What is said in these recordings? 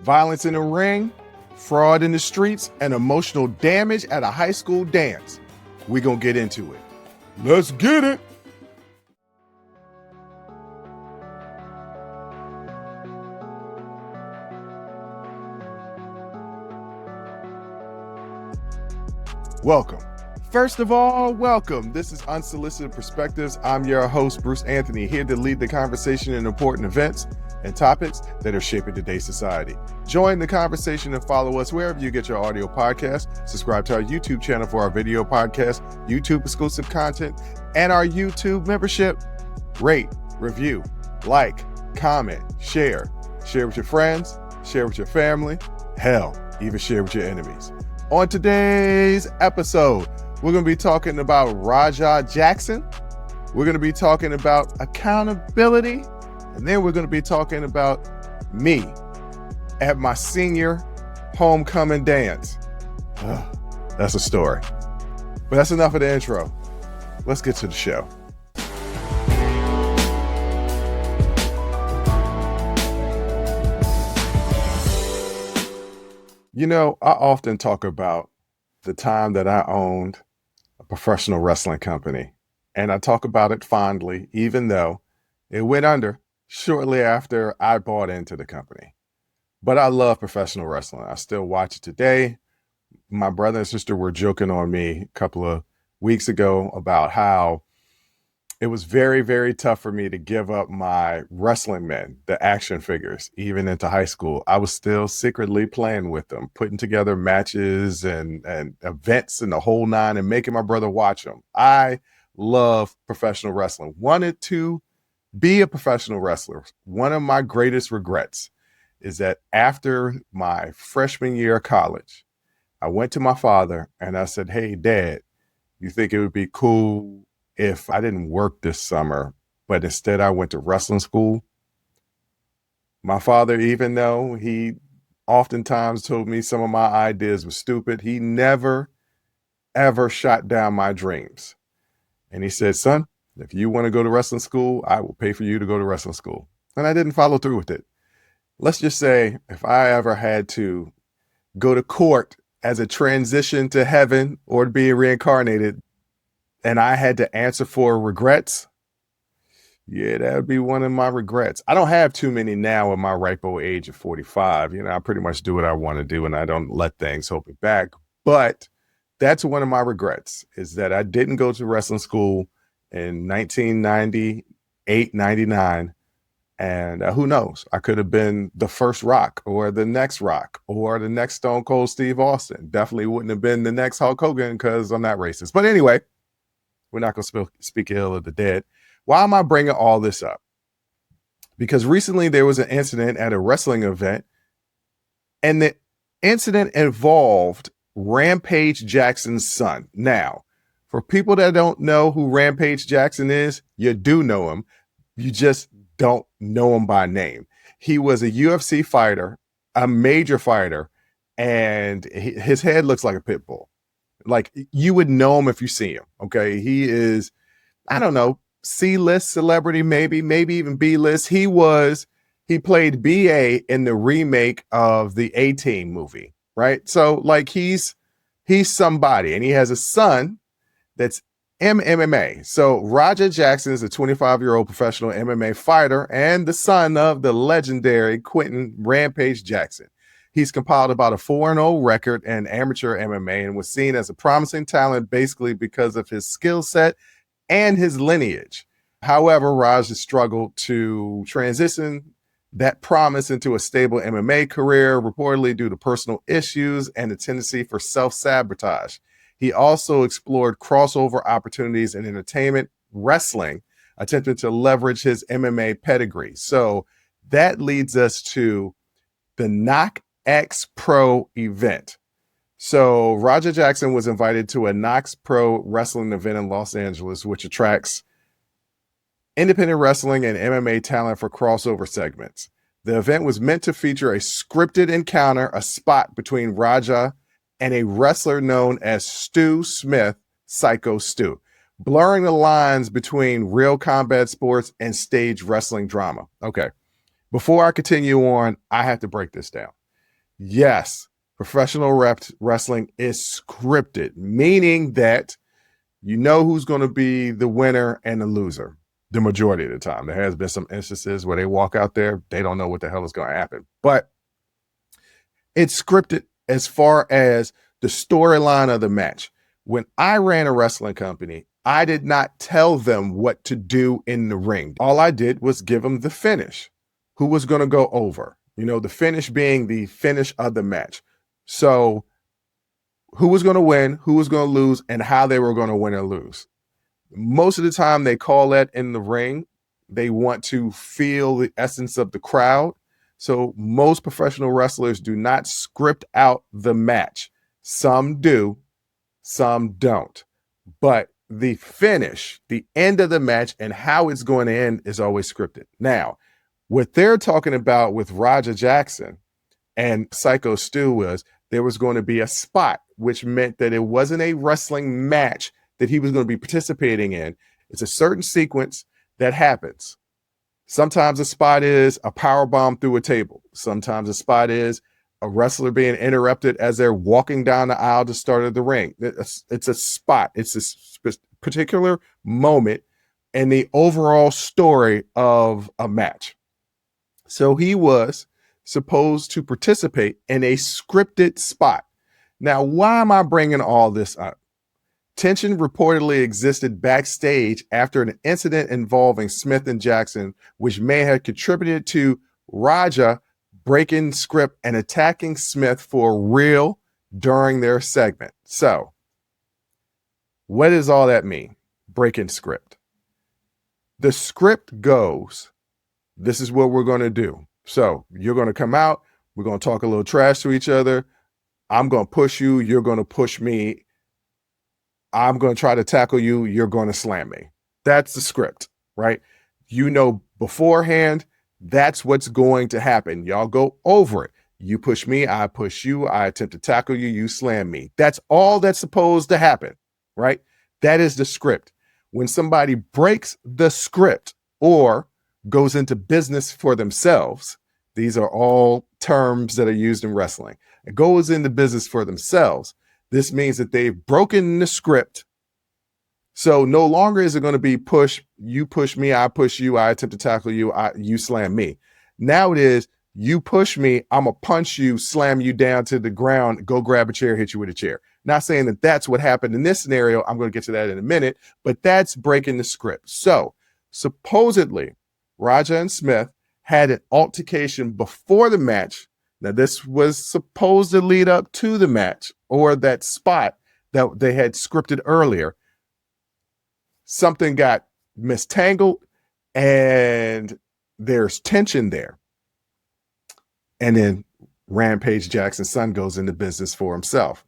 violence in the ring, fraud in the streets, and emotional damage at a high school dance. We're going to get into it. Let's get it. Welcome. First of all, welcome. This is Unsolicited Perspectives. I'm your host, Bruce Anthony, here to lead the conversation in important events and topics that are shaping today's society. Join the conversation and follow us wherever you get your audio podcast. Subscribe to our YouTube channel for our video podcast, YouTube exclusive content, and our YouTube membership. Rate, review, like, comment, share. Share with your friends, share with your family, hell, even share with your enemies. On today's episode, we're going to be talking about Rampage Jackson. We're going to be talking about accountability. And then we're going to be talking about me at my senior homecoming dance. That's a story. But that's enough of the intro. Let's get to the show. You know, I often talk about the time that I owned a professional wrestling company. And I talk about it fondly, even though it went under shortly after I bought into the company. But I love professional wrestling. I still watch it today. My brother and sister were joking on me a couple of weeks ago about how it was very, very tough for me to give up my wrestling men, the action figures, even into high school. I was still secretly playing with them, putting together matches and events and the whole nine and making my brother watch them. I love professional wrestling. Wanted to be a professional wrestler. One of my greatest regrets is that after my freshman year of college, I went to my father and I said, "Hey, Dad, you think it would be cool if I didn't work this summer, but instead I went to wrestling school?" My father, even though he oftentimes told me some of my ideas were stupid, he never, ever shot down my dreams. And he said, "Son, if you want to go to wrestling school, I will pay for you to go to wrestling school." And I didn't follow through with it. Let's just say if I ever had to go to court as a transition to heaven or to be reincarnated, and I had to answer for regrets, yeah, that would be one of my regrets. I don't have too many now at my ripe old age of 45. You know, I pretty much do what I want to do and I don't let things hold me back. But that's one of my regrets, is that I didn't go to wrestling school in 1998, 99. And who knows? I could have been the first Rock or the next Rock or the next Stone Cold Steve Austin. Definitely wouldn't have been the next Hulk Hogan because I'm not racist. But anyway, we're not going to speak ill of the dead. Why am I bringing all this up? Because recently there was an incident at a wrestling event, and the incident involved Rampage Jackson's son. Now, for people that don't know who Rampage Jackson is, you do know him. You just don't know him by name. He was a UFC fighter, a major fighter, and his head looks like a pit bull. Like, you would know him if you see him. Okay. He is, I don't know, C-list celebrity, maybe even B-list. He played BA in the remake of the A-Team movie, right? So like he's somebody, and he has a son that's MMA. So Rampage Jackson is a 25-year-old professional MMA fighter and the son of the legendary Quentin Rampage Jackson. He's compiled about a 4-0 record in amateur MMA and was seen as a promising talent basically because of his skill set and his lineage. However, Raj has struggled to transition that promise into a stable MMA career, reportedly due to personal issues and a tendency for self-sabotage. He also explored crossover opportunities in entertainment wrestling, attempting to leverage his MMA pedigree. So that leads us to the Knock X Pro event. So Rampage Jackson was invited to a Knox Pro wrestling event in Los Angeles, which attracts independent wrestling and MMA talent for crossover segments. The event was meant to feature a scripted encounter, a spot between Raja and a wrestler known as Stu Smith, Psycho Stu, blurring the lines between real combat sports and stage wrestling drama. Okay, before I continue on, I have to break this down. Yes, professional wrestling is scripted, meaning that you know who's going to be the winner and the loser the majority of the time. There has been some instances where they walk out there, they don't know what the hell is going to happen. But it's scripted as far as the storyline of the match. When I ran a wrestling company, I did not tell them what to do in the ring. All I did was give them the finish, who was going to go over, the finish being the finish of the match. So who was going to win, who was going to lose, and how they were going to win or lose. Most of the time they call that in the ring. They want to feel the essence of the crowd. So most professional wrestlers do not script out the match. Some do, some don't. But the finish, the end of the match, and how it's going to end is always scripted. Now, what they're talking about with Raja Jackson and Psycho Stu was there was going to be a spot, which meant that it wasn't a wrestling match that he was going to be participating in. It's a certain sequence that happens. Sometimes a spot is a power bomb through a table. Sometimes a spot is a wrestler being interrupted as they're walking down the aisle to start the ring. It's a spot. It's a particular moment in the overall story of a match. So he was supposed to participate in a scripted spot. Now, why am I bringing all this up? Tension reportedly existed backstage after an incident involving Smith and Jackson, which may have contributed to Raja breaking script and attacking Smith for real during their segment. So, what does all that mean? Breaking script. The script goes, this is what we're going to do. So, you're going to come out, we're going to talk a little trash to each other. I'm going to push you, you're going to push me. I'm going to try to tackle you, you're going to slam me. That's the script, right? Beforehand, that's what's going to happen. Y'all go over it. You push me, I push you, I attempt to tackle you, you slam me. That's all that's supposed to happen, right? That is the script. When somebody breaks the script or goes into business for themselves, these are all terms that are used in wrestling. It goes into business for themselves. This means that they've broken the script. So no longer is it going to be you push me, I push you, I attempt to tackle you, you slam me. Now it is, you push me, I'm going to punch you, slam you down to the ground, go grab a chair, hit you with a chair. Not saying that that's what happened in this scenario. I'm going to get to that in a minute, but that's breaking the script. So supposedly, Raja and Smith had an altercation before the match. Now, this was supposed to lead up to the match or that spot that they had scripted earlier. Something got mistangled and there's tension there. And then Rampage Jackson's son goes into business for himself.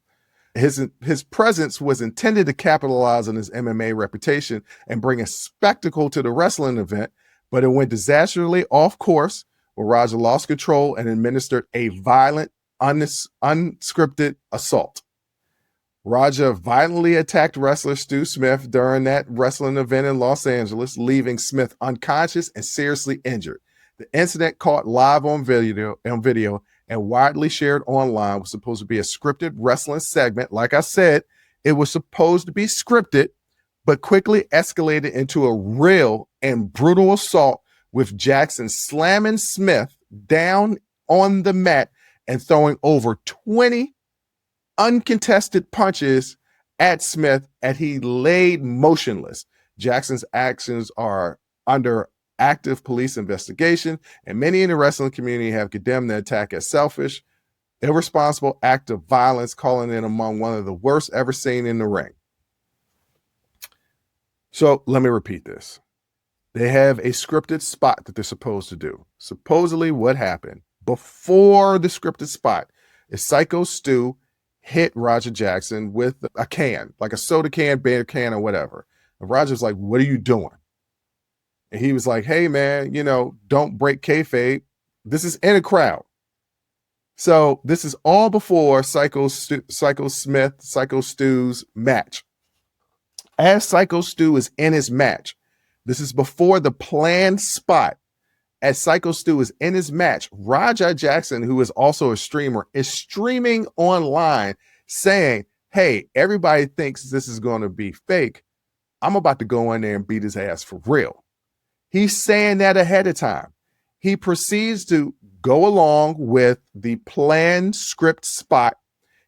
His presence was intended to capitalize on his MMA reputation and bring a spectacle to the wrestling event, but it went disastrously off course when Raja lost control and administered a violent, unscripted assault. Raja violently attacked wrestler Stu Smith during that wrestling event in Los Angeles, leaving Smith unconscious and seriously injured. The incident caught live on video and widely shared online was supposed to be a scripted wrestling segment. Like I said, it was supposed to be scripted, but quickly escalated into a real and brutal assault with Jackson slamming Smith down on the mat and throwing over 20 uncontested punches at Smith as he laid motionless. Jackson's actions are under active police investigation, and many in the wrestling community have condemned the attack as selfish, irresponsible act of violence, calling it among one of the worst ever seen in the ring. So let me repeat this. They have a scripted spot that they're supposed to do. Supposedly what happened before the scripted spot is Psycho Stu hit Raja Jackson with a can, like a soda can, beer can, or whatever. And Raja's like, what are you doing? And he was like, hey, man, don't break kayfabe. This is in a crowd. So this is all before Psycho Stu's match. As Psycho Stu is in his match, this is before the planned spot. as Psycho Stu is in his match, Rampage Jackson, who is also a streamer, is streaming online saying, hey, everybody thinks this is going to be fake. I'm about to go in there and beat his ass for real. He's saying that ahead of time. He proceeds to go along with the planned script spot.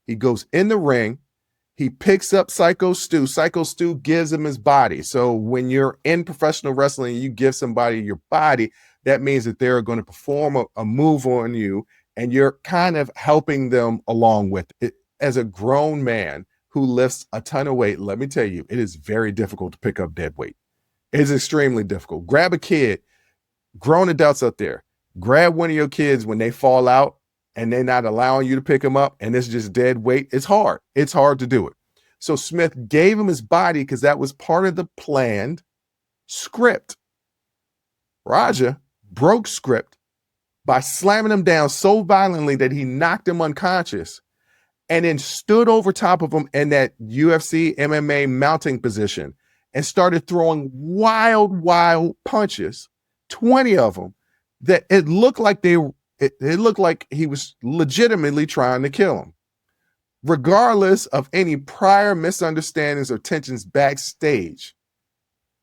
He goes in the ring. He picks up Psycho Stu. Psycho Stu gives him his body. So when you're in professional wrestling, you give somebody your body, that means that they're going to perform a move on you, and you're kind of helping them along with it. As a grown man who lifts a ton of weight, let me tell you, it is very difficult to pick up dead weight. It's extremely difficult. Grab a kid, grown adults up there, grab one of your kids when they fall out and they're not allowing you to pick them up and it's just dead weight. It's hard. It's hard to do it. So Smith gave him his body because that was part of the planned script. Raja broke script by slamming him down so violently that he knocked him unconscious and then stood over top of him in that UFC MMA mounting position and started throwing wild punches, 20 of them, that it looked like it looked like he was legitimately trying to kill him. Regardless of any prior misunderstandings or tensions backstage,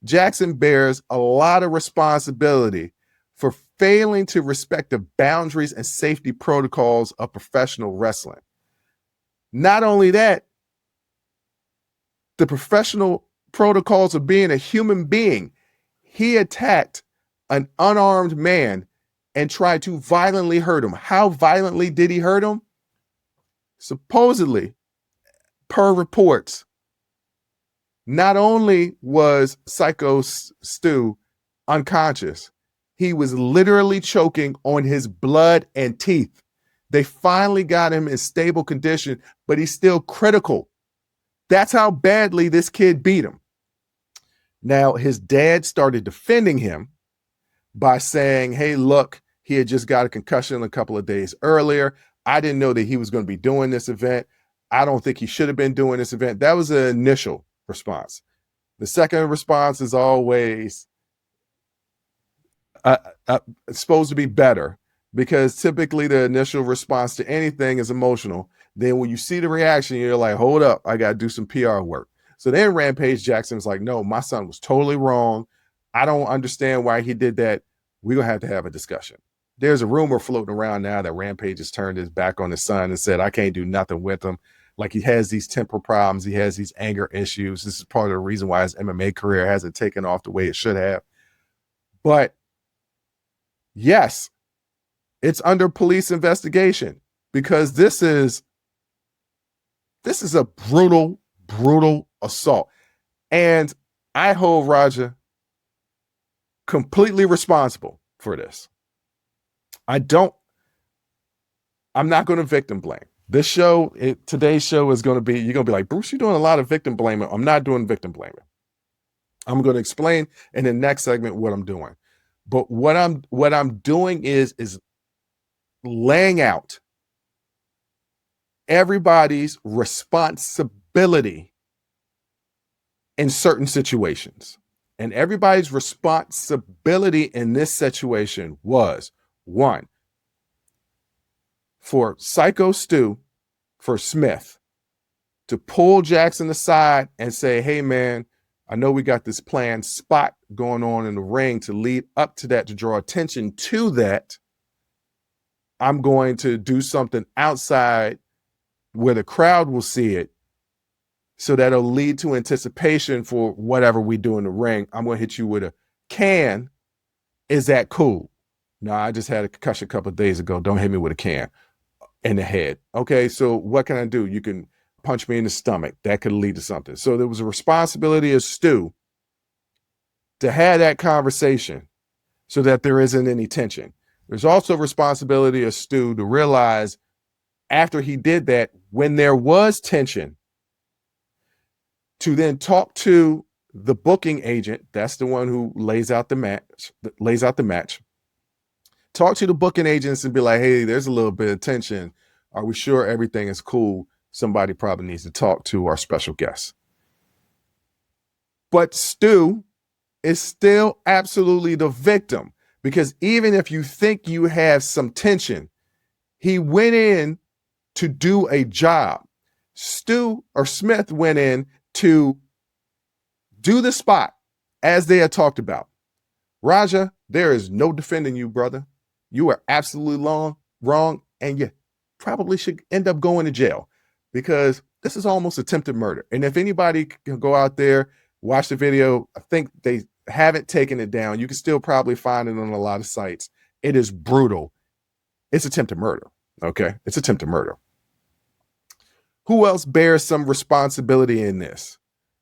Jackson bears a lot of responsibility for failing to respect the boundaries and safety protocols of professional wrestling. Not only that, the professional protocols of being a human being. He attacked an unarmed man and tried to violently hurt him. How violently did he hurt him? Supposedly, per reports, not only was Psycho Stu unconscious, he was literally choking on his blood and teeth. They finally got him in stable condition, but he's still critical. That's how badly this kid beat him. Now, his dad started defending him by saying, hey, look, he had just got a concussion a couple of days earlier. I didn't know that he was going to be doing this event. I don't think he should have been doing this event. That was the initial response. The second response is always supposed to be better, because typically the initial response to anything is emotional. Then when you see the reaction, you're like, hold up, I got to do some PR work. So then Rampage Jackson was like, no, my son was totally wrong. I don't understand why he did that. We're going to have a discussion. There's a rumor floating around now that Rampage has turned his back on his son and said, I can't do nothing with him. Like, he has these temper problems. He has these anger issues. This is part of the reason why his MMA career hasn't taken off the way it should have. But yes, it's under police investigation, because this is a brutal assault. And I hold Raja completely responsible for this. I'm not going to victim blame. This show, today's show is going to be, you're going to be like, Bruce, you're doing a lot of victim blaming. I'm not doing victim blaming. I'm going to explain in the next segment what I'm doing. But what I'm doing is laying out everybody's responsibility in certain situations. And everybody's responsibility in this situation was, one, for Psycho Stu, for Smith, to pull Jackson aside and say, hey, man, I know we got this planned spot going on in the ring to lead up to that, to draw attention to that. I'm going to do something outside where the crowd will see it, so that'll lead to anticipation for whatever we do in the ring. I'm going to hit you with a can. Is that cool? No, I just had a concussion a couple of days ago. Don't hit me with a can in the head. Okay, so what can I do? You can punch me in the stomach. That could lead to something. So there was a responsibility of Stu to have that conversation so that there isn't any tension. There's also a responsibility of Stu to realize after he did that, when there was tension, to then talk to the booking agent. That's the one who lays out the match. Talk to the booking agents and be like, hey, there's a little bit of tension. Are we sure everything is cool? Somebody probably needs to talk to our special guest. But Stu is still absolutely the victim, Because even if you think you have some tension, he went in to do a job. Smith went in to do the spot as they had talked about. Raja, there is no defending you, brother. You are absolutely wrong, and you probably should end up going to jail because this is almost attempted murder. And if anybody can go out there, watch the video, I think they haven't taken it down. You can still probably find it on a lot of sites. It is brutal. It's attempted murder. Okay. It's attempted murder. Who else bears some responsibility in this?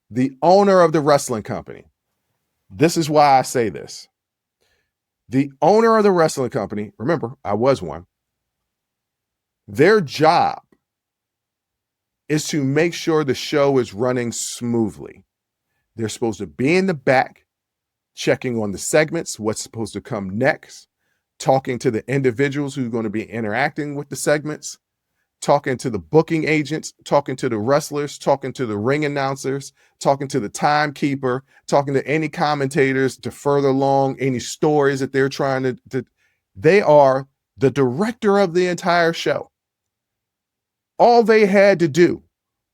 The owner of the wrestling company. This is why I say this. The owner of the wrestling company, remember, I was one, their job is to make sure the show is running smoothly. They're supposed to be in the back, checking on the segments, what's supposed to come next, talking to the individuals who are going to be interacting with the segments, talking to the booking agents, talking to the wrestlers, talking to the ring announcers, talking to the timekeeper, talking to any commentators to further along any stories that they're trying to. They are the director of the entire show. All they had to do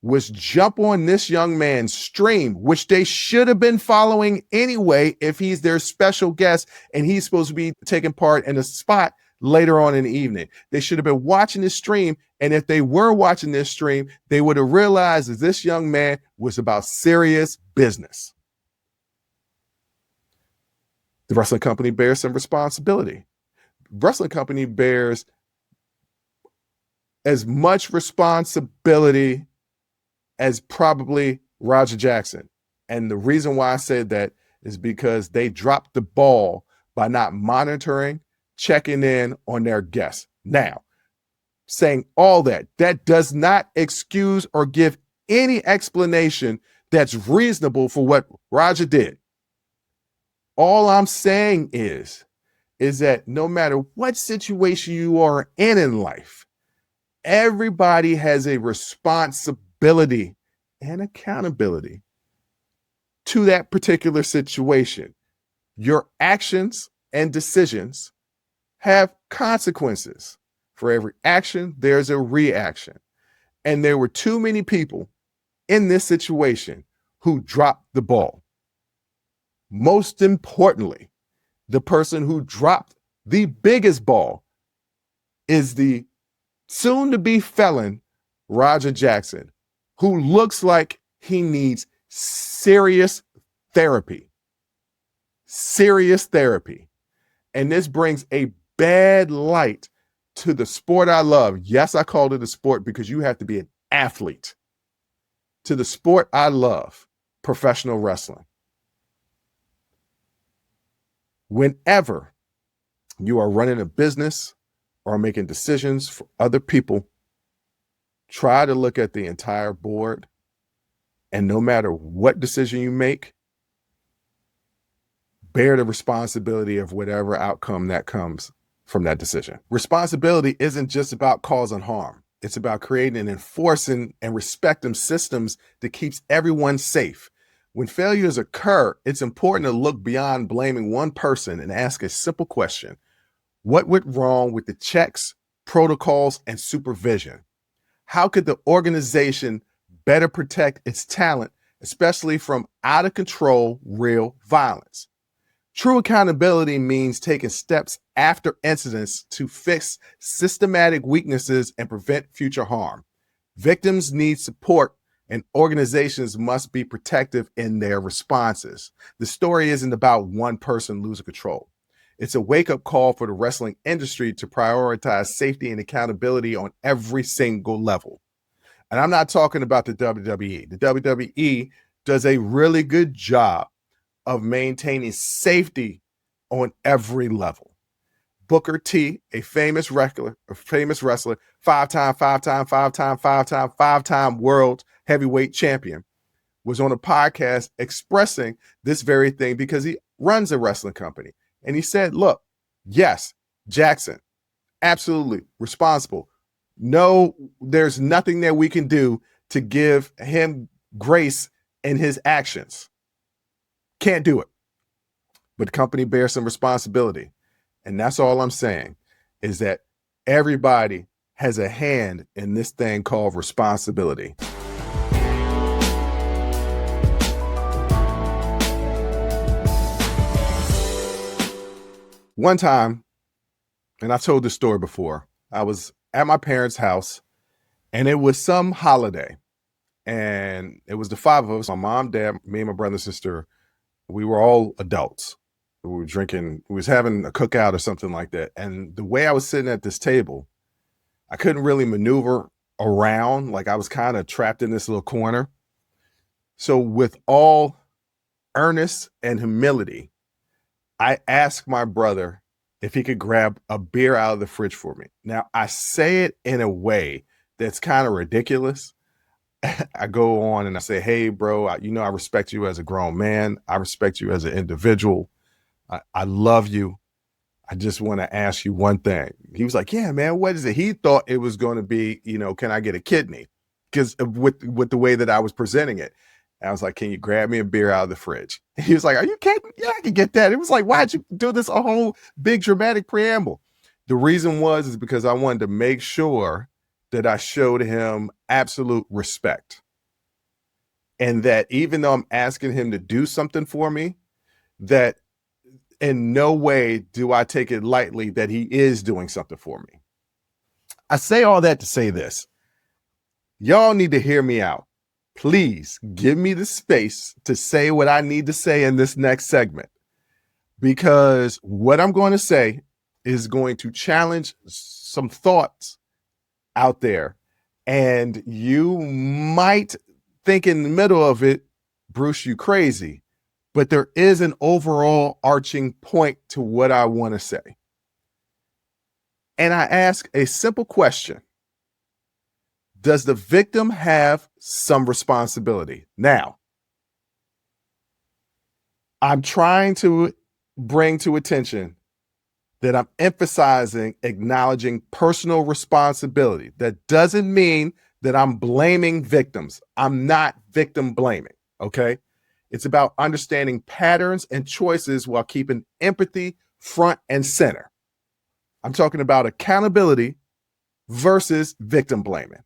was jump on this young man's stream, which they should have been following anyway if he's their special guest and he's supposed to be taking part in a spot later on in the evening. They should have been watching this stream, and if they were watching this stream, they would have realized that this young man was about serious business. The wrestling company bears some responsibility. Wrestling company bears as much responsibility as probably Rampage Jackson. And the reason why I said that is because they dropped the ball by not monitoring, checking in on their guests. Now, saying all that does not excuse or give any explanation that's reasonable for what Raja did. All I'm saying is that no matter what situation you are in life, everybody has a responsibility and accountability to that particular situation. Your actions and decisions have consequences. For every action, there's a reaction. And there were too many people in this situation who dropped the ball. Most importantly, the person who dropped the biggest ball is the soon-to-be felon, Rampage Jackson, who looks like he needs serious therapy. Serious therapy. And this brings a bad light to the sport I love. Yes, I called it a sport because you have to be an athlete. To the sport I love, professional wrestling. Whenever you are running a business or making decisions for other people, try to look at the entire board. And no matter what decision you make, bear the responsibility of whatever outcome that comes from that decision. Responsibility isn't just about causing harm. It's about creating and enforcing and respecting systems that keeps everyone safe. When failures occur, it's important to look beyond blaming one person and ask a simple question. What went wrong with the checks, protocols, and supervision? How could the organization better protect its talent, especially from out of control, real violence? True accountability means taking steps after incidents to fix systematic weaknesses and prevent future harm. Victims need support, and organizations must be protective in their responses. The story isn't about one person losing control. It's a wake-up call for the wrestling industry to prioritize safety and accountability on every single level. And I'm not talking about the WWE. The WWE does a really good job of maintaining safety on every level. Booker T, a famous wrestler, five-time world heavyweight champion, was on a podcast expressing this very thing because he runs a wrestling company. And he said, look, yes, Jackson, absolutely responsible. No, there's nothing that we can do to give him grace in his actions. Can't do it. But the company bears some responsibility. And that's all I'm saying, is that everybody has a hand in this thing called responsibility. One time, and I've told this story before, I was at my parents' house and it was some holiday. And it was the five of us, my mom, dad, me, and my brother and sister. We were all adults. We were drinking, we was having a cookout or something like that. And the way I was sitting at this table, I couldn't really maneuver around. Like I was kind of trapped in this little corner. So with all earnest and humility, I asked my brother if he could grab a beer out of the fridge for me. Now, I say it in a way that's kind of ridiculous. I go on and I say, hey, bro, I respect you as a grown man. I respect you as an individual. I love you. I just want to ask you one thing. He was like, yeah, man, what is it? He thought it was going to be, can I get a kidney? Because with the way that I was presenting it. And I was like, can you grab me a beer out of the fridge? And he was like, are you kidding? Yeah, I can get that. It was like, why'd you do this a whole big dramatic preamble? The reason is because I wanted to make sure that I showed him absolute respect. And that even though I'm asking him to do something for me, that in no way do I take it lightly that he is doing something for me. I say all that to say this. Y'all need to hear me out. Please give me the space to say what I need to say in this next segment, because what I'm going to say is going to challenge some thoughts out there. And you might think in the middle of it, Bruce, you crazy, but there is an overall arching point to what I want to say. And I ask a simple question. Does the victim have some responsibility? Now, I'm trying to bring to attention that I'm emphasizing acknowledging personal responsibility. That doesn't mean that I'm blaming victims. I'm not victim blaming, okay? It's about understanding patterns and choices while keeping empathy front and center. I'm talking about accountability versus victim blaming,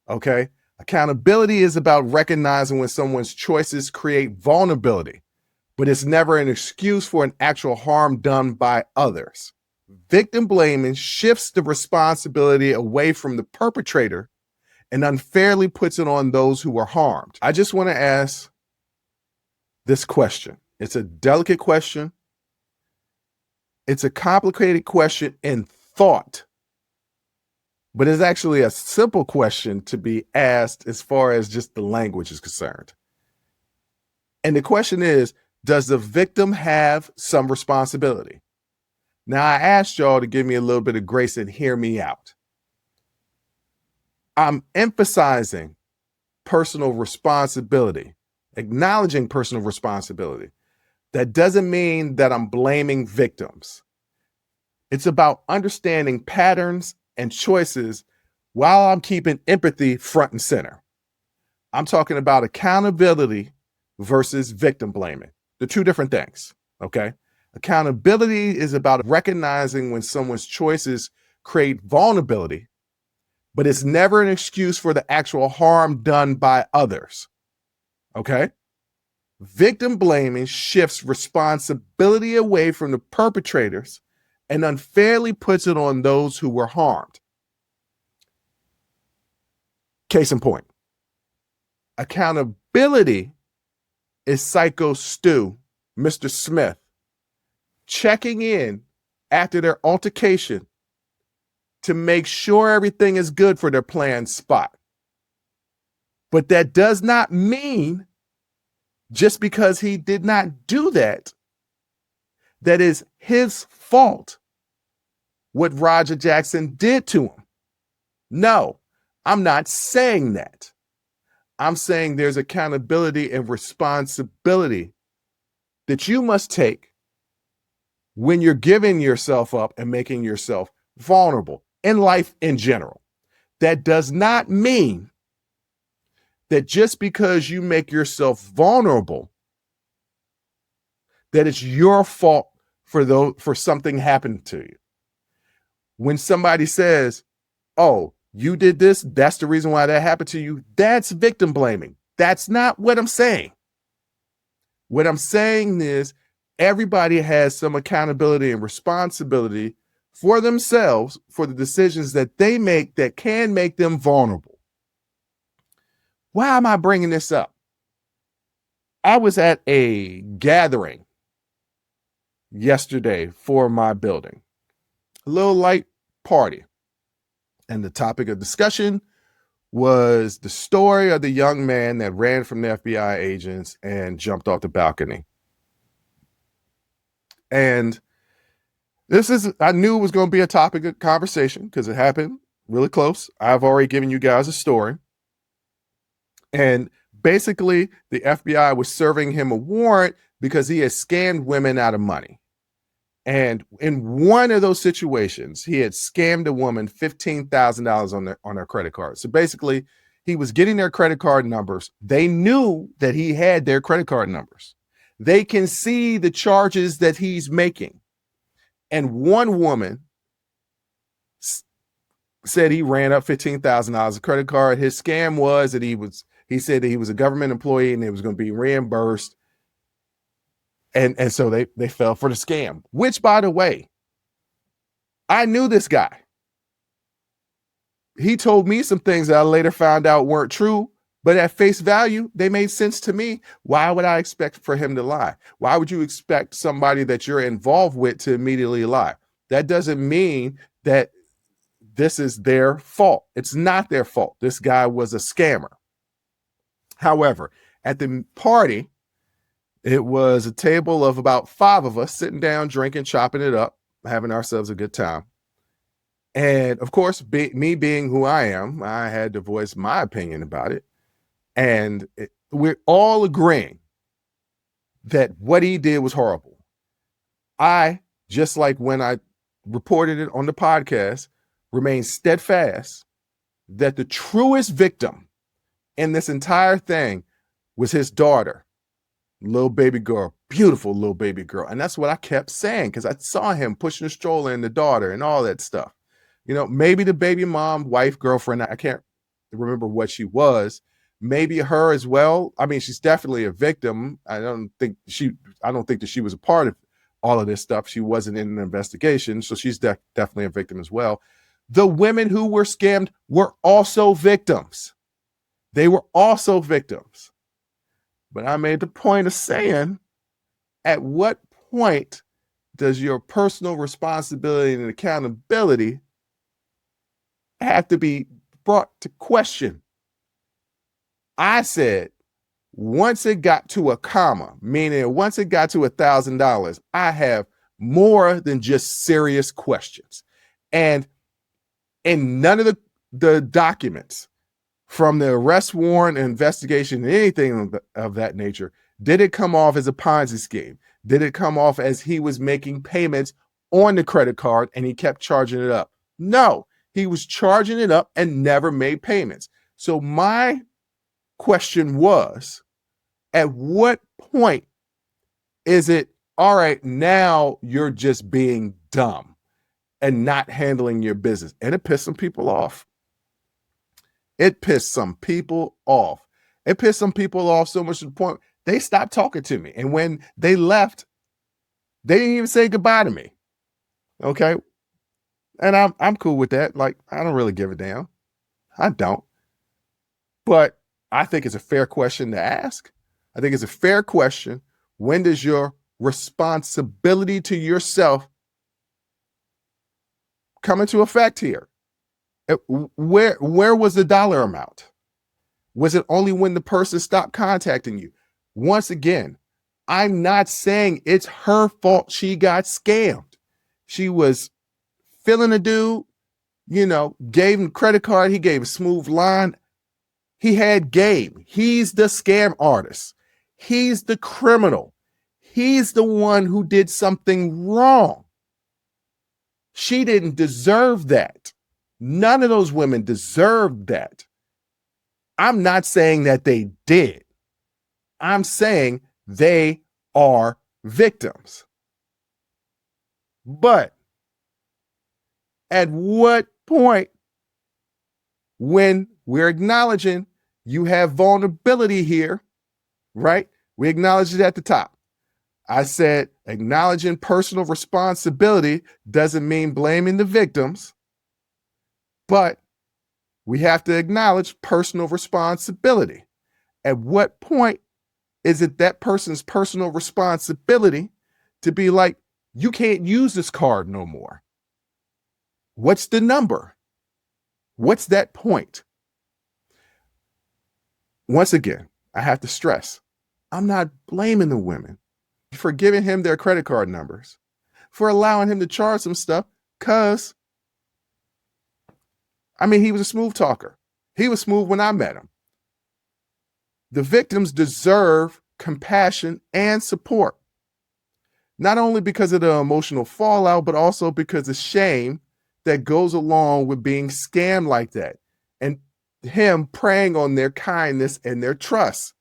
okay? Accountability is about recognizing when someone's choices create vulnerability, but it's never an excuse for an actual harm done by others. Victim blaming shifts the responsibility away from the perpetrator and unfairly puts it on those who were harmed. I just want to ask this question. It's a delicate question. It's a complicated question in thought, but it's actually a simple question to be asked as far as just the language is concerned. And the question is, does the victim have some responsibility? Now, I asked y'all to give me a little bit of grace and hear me out. I'm emphasizing personal responsibility, acknowledging personal responsibility. That doesn't mean that I'm blaming victims. It's about understanding patterns and choices while I'm keeping empathy front and center. I'm talking about accountability versus victim blaming. They're two different things, okay? Accountability is about recognizing when someone's choices create vulnerability, but it's never an excuse for the actual harm done by others, okay? Victim blaming shifts responsibility away from the perpetrators and unfairly puts it on those who were harmed. Case in point, accountability is Psycho Stu, Mr. Smith, checking in after their altercation to make sure everything is good for their planned spot. But that does not mean just because he did not do that, that is his fault what Roger Jackson did to him. No, I'm not saying that. I'm saying there's accountability and responsibility that you must take when you're giving yourself up and making yourself vulnerable in life in general. That does not mean that just because you make yourself vulnerable, that it's your fault for something happened to you. When somebody says, oh, you did this, that's the reason why that happened to you, that's victim blaming. That's not what I'm saying. What I'm saying is everybody has some accountability and responsibility for themselves, for the decisions that they make that can make them vulnerable. Why am I bringing this up? I was at a gathering yesterday for my building, a little light party. And the topic of discussion was the story of the young man that ran from the FBI agents and jumped off the balcony. And I knew it was going to be a topic of conversation because it happened really close. I've already given you guys a story. And basically, the FBI was serving him a warrant because he had scammed women out of money. And in one of those situations, he had scammed a woman $15,000 on their credit card. So basically, he was getting their credit card numbers. They knew that he had their credit card numbers. They can see the charges that he's making. And one woman said he ran up $15,000 of credit card. His scam was that he said that he was a government employee and it was going to be reimbursed. And so they fell for the scam, which, by the way, I knew this guy. He told me some things that I later found out weren't true, but at face value, they made sense to me. Why would I expect for him to lie? Why would you expect somebody that you're involved with to immediately lie? That doesn't mean that this is their fault. It's not their fault. This guy was a scammer. However, at the party, it was a table of about 5 of us sitting down, drinking, chopping it up, having ourselves a good time. And of course, me being who I am, I had to voice my opinion about it. And we're all agreeing that what he did was horrible. I, just like when I reported it on the podcast, remain steadfast that the truest victim in this entire thing was his daughter. Little baby girl, beautiful little baby girl. And that's what I kept saying because I saw him pushing the stroller and the daughter and all that stuff. You know, maybe the baby mom, wife, girlfriend, I can't remember what she was. Maybe her as well. I mean, she's definitely a victim. I don't think that she was a part of all of this stuff. She wasn't in an investigation, so she's definitely a victim as well. The women who were scammed were also victims. They were also victims. But I made the point of saying, at what point does your personal responsibility and accountability have to be brought to question? I said, once it got to a comma, meaning once it got to $1,000, I have more than just serious questions. And in none of the documents from the arrest warrant, investigation, anything of that nature, did it come off as a Ponzi scheme? Did it come off as he was making payments on the credit card and he kept charging it up? No, he was charging it up and never made payments. So my question was, at what point is it, all right, now you're just being dumb and not handling your business? And it pissed some people off. It pissed some people off. It pissed some people off so much to the point they stopped talking to me. And when they left, they didn't even say goodbye to me. Okay. And I'm cool with that. Like, I don't really give a damn. I don't. But I think it's a fair question to ask. I think it's a fair question. When does your responsibility to yourself come into effect here? Where was the dollar amount? Was it only when the person stopped contacting you? Once again, I'm not saying it's her fault she got scammed. She was feeling a dude, gave him a credit card. He gave a smooth line. He had game. He's the scam artist. He's the criminal. He's the one who did something wrong. She didn't deserve that. None of those women deserved that. I'm not saying that they did. I'm saying they are victims. But at what point, when we're acknowledging you have vulnerability here, right? We acknowledge it at the top. I said acknowledging personal responsibility doesn't mean blaming the victims, but we have to acknowledge personal responsibility. At what point is it that person's personal responsibility to be like, you can't use this card no more? What's the number? What's that point? Once again, I have to stress, I'm not blaming the women for giving him their credit card numbers, for allowing him to charge some stuff, because, I mean, he was a smooth talker. He was smooth when I met him. The victims deserve compassion and support, not only because of the emotional fallout, but also because of shame that goes along with being scammed like that, and him preying on their kindness and their trust.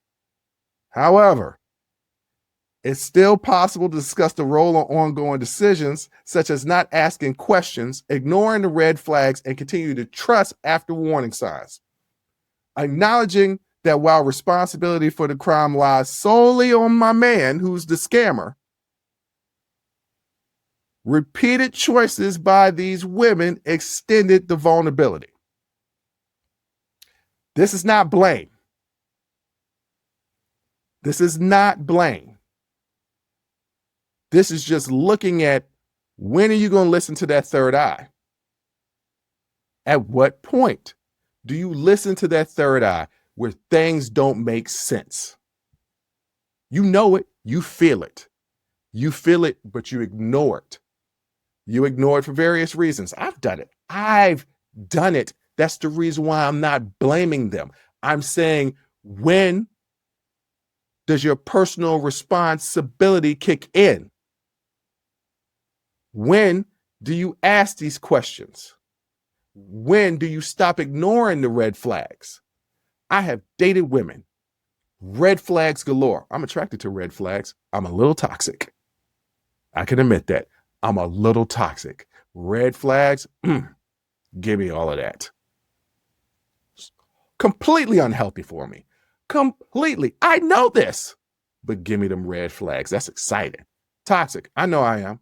However, it's still possible to discuss the role of ongoing decisions, such as not asking questions, ignoring the red flags, and continue to trust after warning signs. Acknowledging that while responsibility for the crime lies solely on my man, who's the scammer, repeated choices by these women extended the vulnerability. This is not blame. This is not blame. This is just looking at, when are you going to listen to that third eye? At what point do you listen to that third eye where things don't make sense? You know it, you feel it. You feel it, but you ignore it. You ignore it for various reasons. I've done it. That's the reason why I'm not blaming them. I'm saying, when does your personal responsibility kick in? When do you ask these questions? When do you stop ignoring the red flags? I have dated women, red flags galore. I'm attracted to red flags. I'm a little toxic. I can admit that. I'm a little toxic. Red flags, give me all of that. Completely unhealthy for me. Completely. I know this, but give me them red flags. That's exciting. Toxic. I know I am.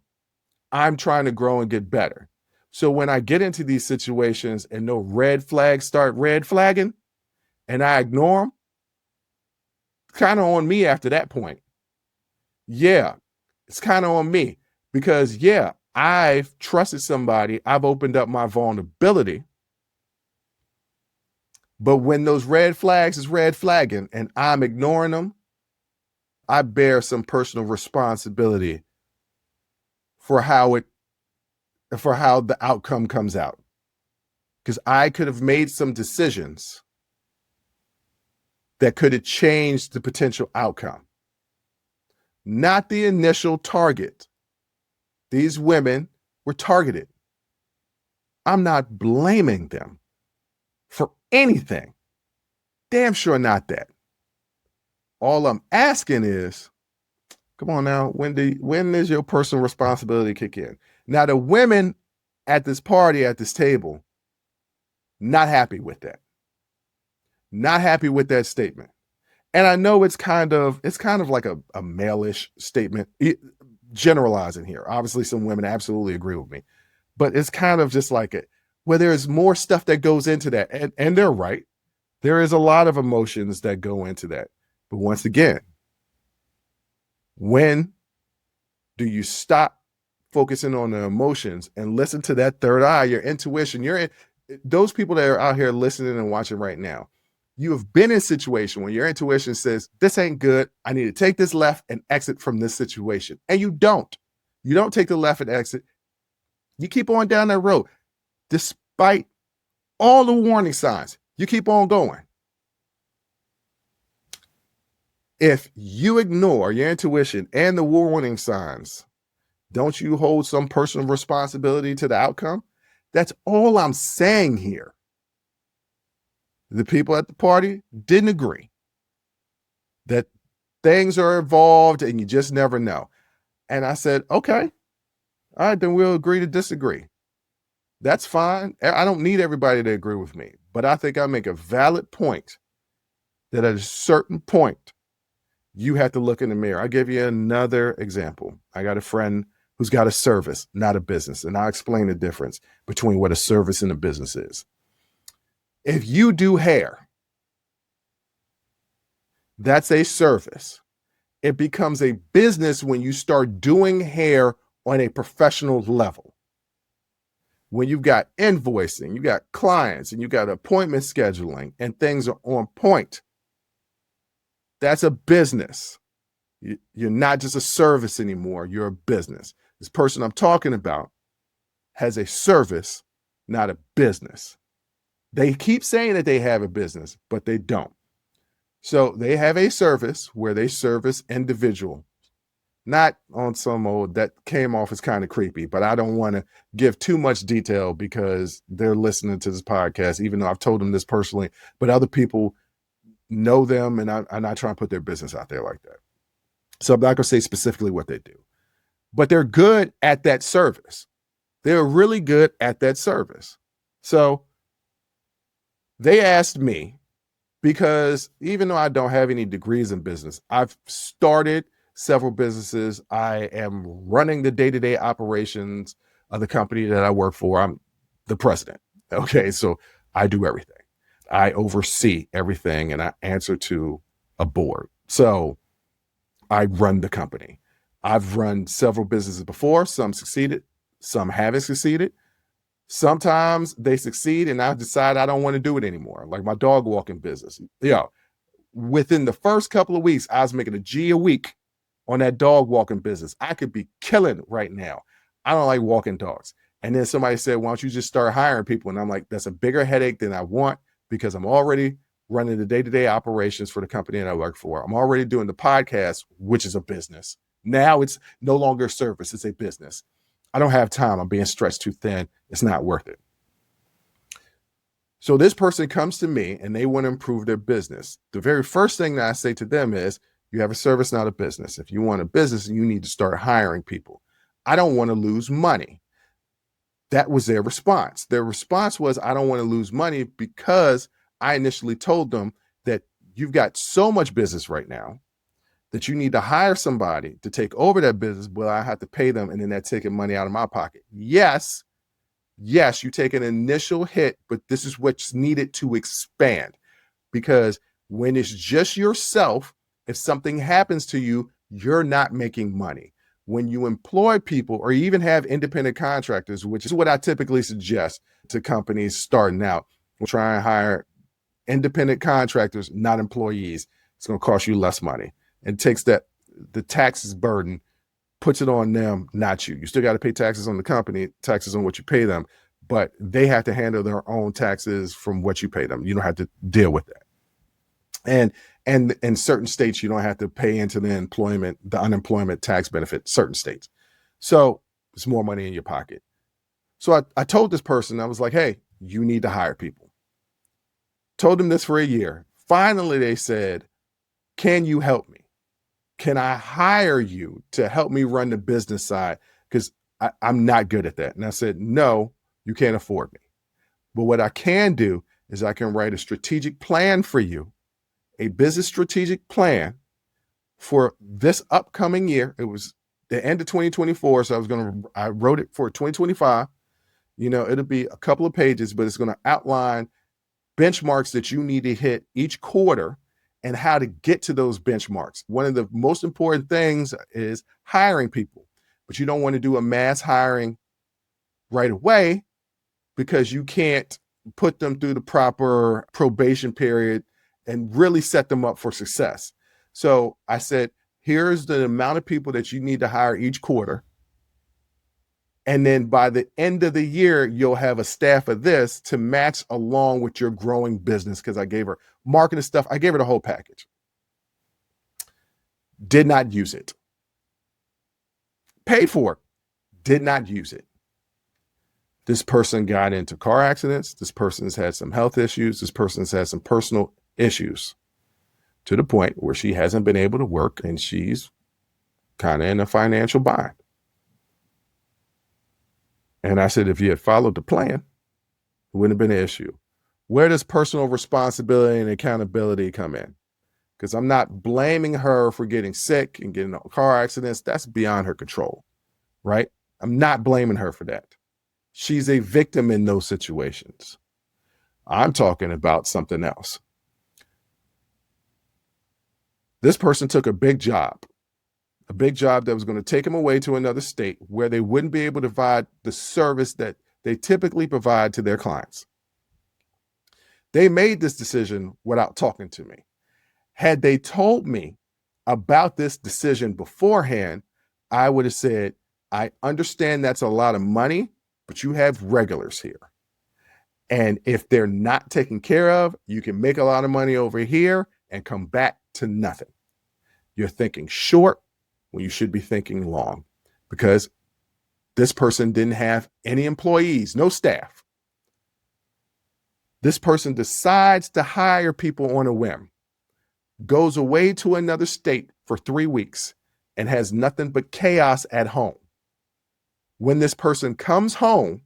I'm trying to grow and get better. So when I get into these situations and no red flags start red flagging and I ignore them, it's kind of on me after that point. Yeah, it's kind of on me because, yeah, I've trusted somebody. I've opened up my vulnerability. But when those red flags is red flagging and I'm ignoring them, I bear some personal responsibility for how the outcome comes out. Because I could have made some decisions that could have changed the potential outcome. Not the initial target. These women were targeted. I'm not blaming them for anything. Damn sure not that. All I'm asking is, come on now, when does your personal responsibility kick in? Now, the women at this party, at this table, not happy with that. Not happy with that statement. And I know it's kind of like a male-ish statement, generalizing here. Obviously, some women absolutely agree with me. But it's kind of just like it, where there's more stuff that goes into that. And they're right. There is a lot of emotions that go into that. But once again, when do you stop focusing on the emotions and listen to that third eye, your intuition? Those people that are out here listening and watching right now, you have been in a situation where your intuition says, this ain't good. I need to take this left and exit from this situation. And you don't. You don't take the left and exit. You keep on down that road. Despite all the warning signs, you keep on going. If you ignore your intuition and the warning signs, don't you hold some personal responsibility to the outcome? That's all I'm saying here. The people at the party didn't agree that things are evolved and you just never know. And I said, okay, All right, then we'll agree to disagree. That's fine. I don't need everybody to agree with me, but I think I make a valid point that at a certain point, you have to look in the mirror. I'll give you another example. I got a friend who's got a service, not a business, and I'll explain the difference between what a service and a business is. If you do hair, that's a service. It becomes a business when you start doing hair on a professional level. When you've got invoicing, you got clients, and you got appointment scheduling, and things are on point, that's a business. You're not just a service anymore. You're a business. This person I'm talking about has a service, not a business. They keep saying that they have a business, but they don't. So they have a service where they service individual, not on some old that came off as kind of creepy, but I don't want to give too much detail because they're listening to this podcast, even though I've told them this personally, but other people know them and I'm not trying to put their business out there like that. So I'm not going to say specifically what they do, but they're good at that service. They're really good at that service. So they asked me, because even though I don't have any degrees in business, I've started several businesses. I am running the day-to-day operations of the company that I work for. I'm the president. Okay. So I do everything. I oversee everything and I answer to a board. So I run the company. I've run several businesses before. Some succeeded, some haven't succeeded. Sometimes they succeed and I decide I don't want to do it anymore. Like my dog walking business. Within the first couple of weeks, I was making $1 a week on that dog walking business. I could be killing right now. I don't like walking dogs. And then somebody said, why don't you just start hiring people? And I'm like, that's a bigger headache than I want because I'm already running the day-to-day operations for the company that I work for. I'm already doing the podcast, which is a business. Now it's no longer a service, it's a business. I don't have time. I'm being stretched too thin. It's not worth it. So this person comes to me and they want to improve their business. The very first thing that I say to them is, you have a service, not a business. If you want a business, you need to start hiring people. I don't want to lose money. That was their response. Their response was, I don't want to lose money because I initially told them that you've got so much business right now that you need to hire somebody to take over that business, but I have to pay them and then that's taking money out of my pocket. Yes, you take an initial hit, but this is what's needed to expand. Because when it's just yourself, if something happens to you, you're not making money. When you employ people or even have independent contractors, which is what I typically suggest to companies starting out, we'll try and hire independent contractors, not employees. It's going to cost you less money. It takes the taxes burden, puts it on them, not you. You still got to pay taxes on the company, taxes on what you pay them, but they have to handle their own taxes from what you pay them. You don't have to deal with that. And in certain states, you don't have to pay into the unemployment tax benefit, certain states. So it's more money in your pocket. So I told this person, I was like, hey, you need to hire people. Told them this for a year. Finally, they said, can you help me? Can I hire you to help me run the business side? Because I'm not good at that. And I said, no, you can't afford me. But what I can do is I can write a strategic plan for you, a business strategic plan for this upcoming year. It was the end of 2024. So I wrote it for 2025. It'll be a couple of pages, but it's going to outline benchmarks that you need to hit each quarter and how to get to those benchmarks. One of the most important things is hiring people, but you don't want to do a mass hiring right away because you can't put them through the proper probation period and really set them up for success. So I said, here's the amount of people that you need to hire each quarter. And then by the end of the year, you'll have a staff of this to match along with your growing business. Because I gave her marketing stuff. I gave her the whole package. Did not use it. Paid for it. Did not use it. This person got into car accidents. This person's had some health issues. This person's had some personal issues to the point where she hasn't been able to work and she's kind of in a financial bind. And I said, if you had followed the plan, it wouldn't have been an issue. Where does personal responsibility and accountability come in? Because I'm not blaming her for getting sick and getting car accidents. That's beyond her control, right? I'm not blaming her for that. She's a victim in those situations. I'm talking about something else. This person took a big job that was going to take them away to another state where they wouldn't be able to provide the service that they typically provide to their clients. They made this decision without talking to me. Had they told me about this decision beforehand, I would have said, I understand that's a lot of money, but you have regulars here. And if they're not taken care of, you can make a lot of money over here and come back to nothing. You're thinking short when you should be thinking long, because this person didn't have any employees, no staff. This person decides to hire people on a whim, goes away to another state for 3 weeks, and has nothing but chaos at home. When this person comes home,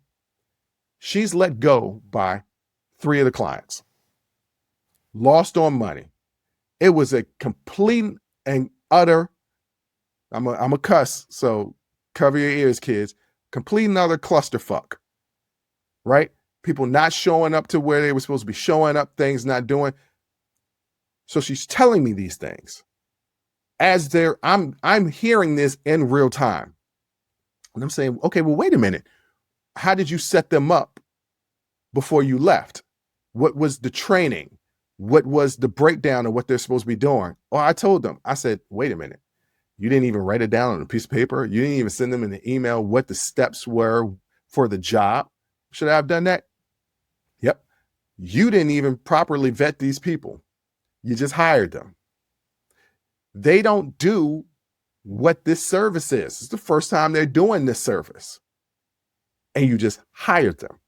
she's let go by 3 of the clients, lost on money. It was a complete and utter, I'm a cuss, so cover your ears, kids, complete and utter clusterfuck, right? People not showing up to where they were supposed to be showing up, things not doing. So she's telling me these things as I'm hearing this in real time. And I'm saying, okay, well, wait a minute. How did you set them up before you left? What was the training? What was the breakdown of what they're supposed to be doing? Well, I told them, I said, wait a minute. You didn't even write it down on a piece of paper. You didn't even send them in the email what the steps were for the job. Should I have done that? Yep. You didn't even properly vet these people. You just hired them. They don't do what this service is. It's the first time they're doing this service. And you just hired them.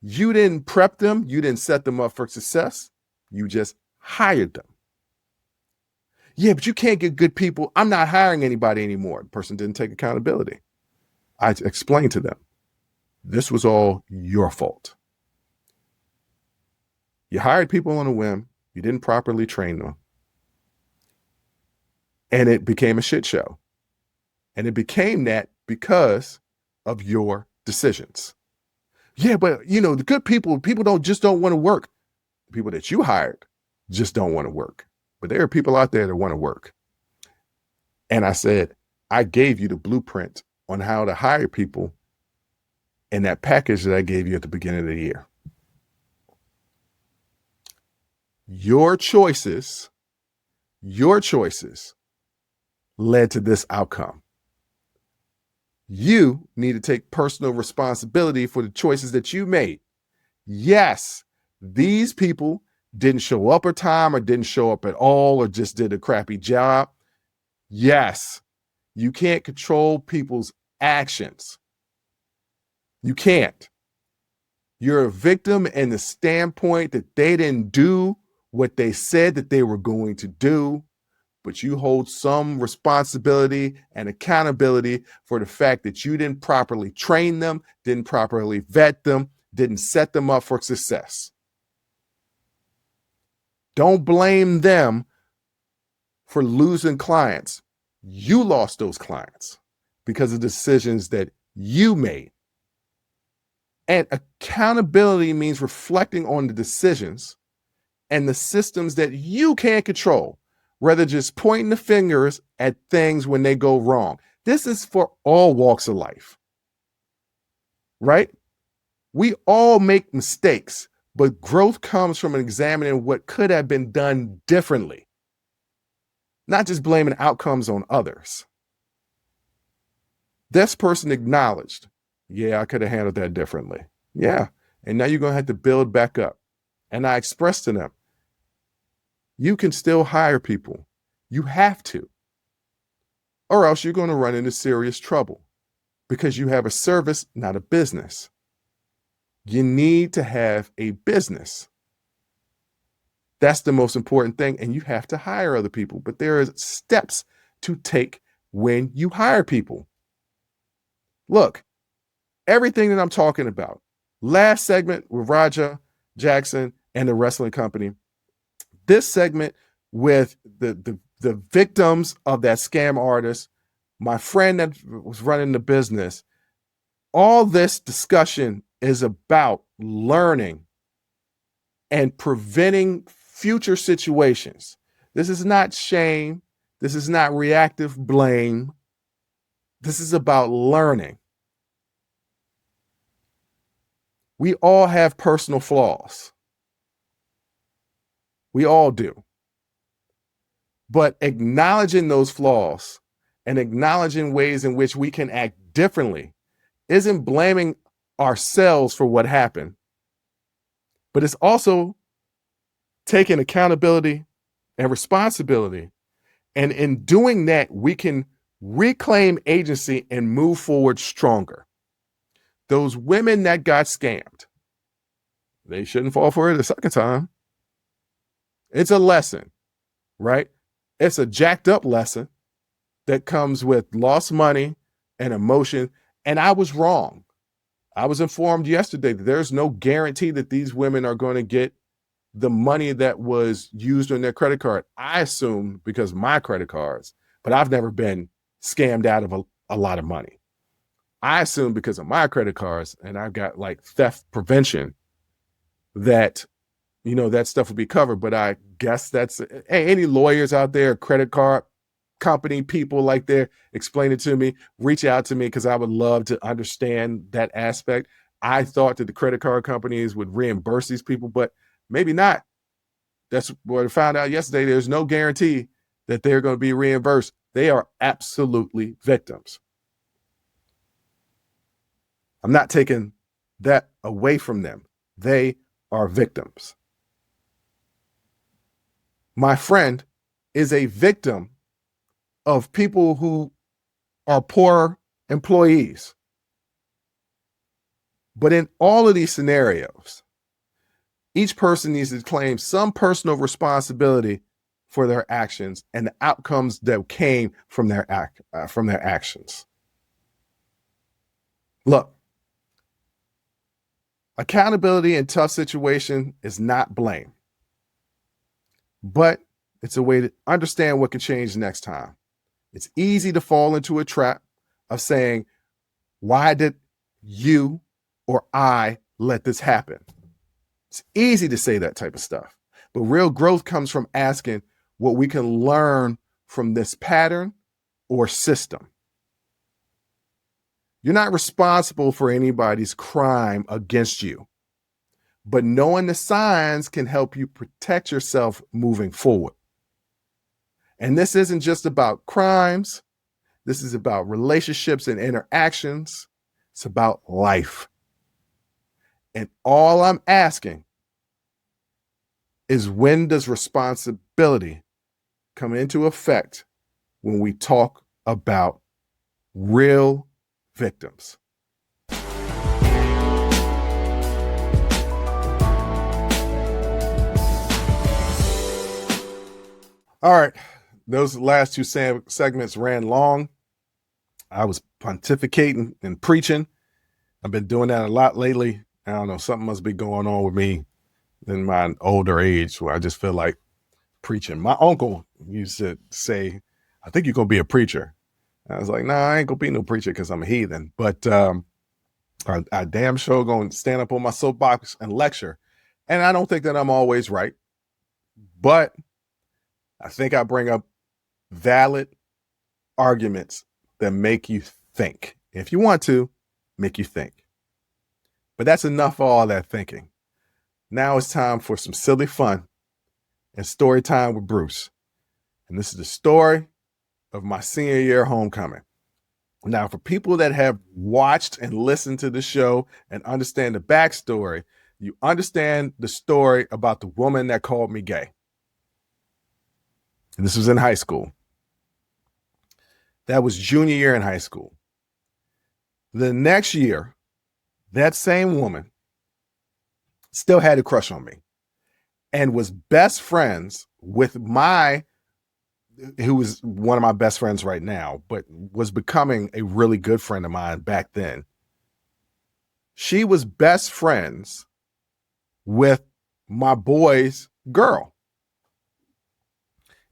You didn't prep them. You didn't set them up for success. You just hired them. Yeah, but you can't get good people. I'm not hiring anybody anymore. The person didn't take accountability. I explained to them, this was all your fault. You hired people on a whim. You didn't properly train them. And it became a shit show. And it became that because of your decisions. Yeah, but the good people don't want to work. The people that you hired just don't want to work. But there are people out there that want to work. And I said, I gave you the blueprint on how to hire people in that package that I gave you at the beginning of the year. Your choices led to this outcome. You need to take personal responsibility for the choices that you made. Yes, these people didn't show up on time or didn't show up at all or just did a crappy job. Yes, you can't control people's actions. You can't. You're a victim in the standpoint that they didn't do what they said that they were going to do, but you hold some responsibility and accountability for the fact that you didn't properly train them, didn't properly vet them, didn't set them up for success. Don't blame them for losing clients. You lost those clients because of decisions that you made. And accountability means reflecting on the decisions and the systems that you can't control, rather just pointing the fingers at things when they go wrong. This is for all walks of life, right? We all make mistakes, but growth comes from examining what could have been done differently, not just blaming outcomes on others. This person acknowledged, yeah, I could have handled that differently. Yeah. And now you're going to have to build back up. And I expressed to them, you can still hire people. You have to. Or else you're going to run into serious trouble because you have a service, not a business. You need to have a business. That's the most important thing. And you have to hire other people. But there are steps to take when you hire people. Look, everything that I'm talking about. Last segment with Raja Jackson and the wrestling company. This segment with the victims of that scam artist, my friend that was running the business. All this discussion is about learning and preventing future situations. This is not shame. This is not reactive blame. This is about learning. We all have personal flaws. We all do. But acknowledging those flaws and acknowledging ways in which we can act differently isn't blaming ourselves for what happened, but it's also taking accountability and responsibility. And in doing that, we can reclaim agency and move forward stronger. Those women that got scammed, they shouldn't fall for it a second time. It's a lesson, right? It's a jacked up lesson that comes with lost money and emotion. And I was wrong. I was informed yesterday that there's no guarantee that these women are going to get the money that was used on their credit card. I assume because of my credit cards, but I've never been scammed out of a lot of money. I assume because of my credit cards and I've got like theft prevention that, you know, that stuff will be covered. But I guess that's, hey, any lawyers out there, credit card company people like that, explain it to me, reach out to me, because I would love to understand that aspect. I thought that the credit card companies would reimburse these people, but maybe not. That's what I found out yesterday. There's no guarantee that they're going to be reimbursed. They are absolutely victims. I'm not taking that away from them. They are victims. My friend is a victim of people who are poor employees. But in all of these scenarios, each person needs to claim some personal responsibility for their actions and the outcomes that came from their actions. Look, accountability in tough situation is not blame, but it's a way to understand what can change next time. It's easy to fall into a trap of saying, why did you or I let this happen? It's easy to say that type of stuff, but real growth comes from asking what we can learn from this pattern or system. You're not responsible for anybody's crime against you, but knowing the signs can help you protect yourself moving forward. And this isn't just about crimes. This is about relationships and interactions. It's about life. And all I'm asking is, when does responsibility come into effect when we talk about real victims? All right. Those last two segments ran long. I was pontificating and preaching. I've been doing that a lot lately. I don't know, something must be going on with me in my older age where I just feel like preaching. My uncle used to say, I think you're going to be a preacher. And I was like, nah, I ain't going to be no preacher because I'm a heathen. But I damn sure going to stand up on my soapbox and lecture. And I don't think that I'm always right. But I think I bring up valid arguments that make you think. If you want to, make you think. But that's enough of all that thinking. Now it's time for some silly fun and story time with Bruce. And this is the story of my senior year homecoming. Now, for people that have watched and listened to the show and understand the backstory, you understand the story about the woman that called me gay. And this was in high school. That was junior year in high school. The next year, that same woman still had a crush on me and was best friends with who was one of my best friends right now, but was becoming a really good friend of mine back then. She was best friends with my boy's girl.